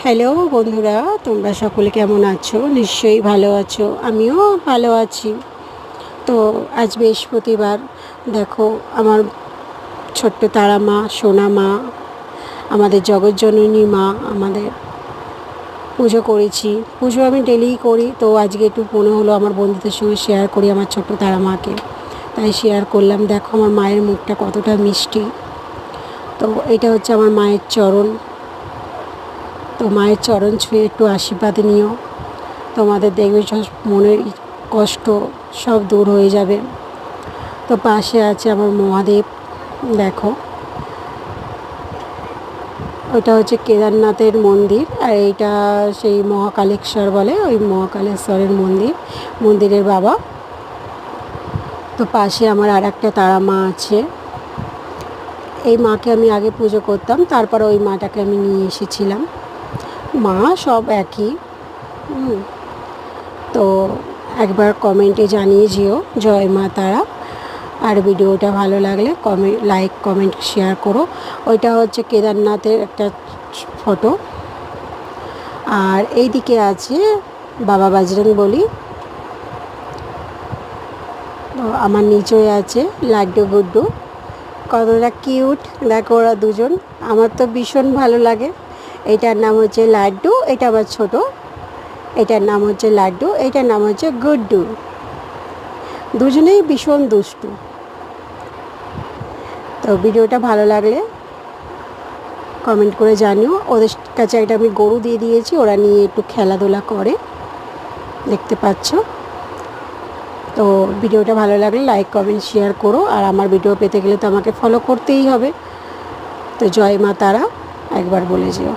Hello বন্ধুরা, তোমরা সকলে কেমন আছো? নিশ্চয়ই ভালো আছো, আমিও ভালো আছি। তো আজ বৃহস্পতিবার, দেখো আমার ছোট্ট তারা মা, সোনা মা, আমাদের জগৎজননী মা, আমাদের পুজো করেছি। পুজো আমি ডেলিই করি, তো আজকে একটু মনে হলো আমার বন্ধুদের সঙ্গে শেয়ার করি আমার ছোট্ট তারা মাকে, তাই শেয়ার করলাম। দেখো আমার মায়ের মুখটা কতটা মিষ্টি। তো এটা হচ্ছে আমার মায়ের চরণ। তো মায়ের চরণ ছুঁয়ে একটু আশীর্বাদ নিও, তোমাদের দেখবে সব মনের কষ্ট সব দূর হয়ে যাবে। তো পাশে আছে আমার মহাদেব, দেখো ওটা হচ্ছে কেদারনাথের মন্দির, আর এইটা সেই মহাকালেশ্বর বলে, ওই মহাকালেশ্বরের মন্দিরের বাবা। তো পাশে আমার আর একটা তারা মা আছে। এই মাকে আমি আগে পুজো করতাম, তারপর ওই মাটাকে আমি নিয়ে এসেছিলাম। মা সব একই। তো একবার কমেন্টে জানিয়ে যেও জয় মা তারা। আর ভিডিওটা ভালো লাগলে লাইক কমেন্ট শেয়ার করো। ওইটা হচ্ছে কেদারনাথের একটা ফটো। আর এই দিকে আছে বাবা বজরংবলী। তো আমার নিচে আছে লাড্ডু গুড্ডু, কতটা কিউট দেখো ওরা দুজন। আমার তো ভীষণ ভালো লাগে। এটার নাম হচ্ছে লাড্ডু, এটা আবার ছোট। এটার নাম হচ্ছে লাড্ডু, এটার নাম হচ্ছে গুড্ডু। দুজনেই ভীষণ দুষ্টু। তো ভিডিওটা ভালো লাগলে কমেন্ট করে জানিও। ওদের কাছে একটা আমি গরু দিয়ে দিয়েছি, ওরা নিয়ে একটু খেলাধুলা করে, দেখতে পাচ্ছ। তো ভিডিওটা ভালো লাগলে লাইক কমেন্ট শেয়ার করো। আর আমার ভিডিও পেতে গেলে তো আমাকে ফলো করতেই হবে। তো জয় মা তারা একবার বলে যেও।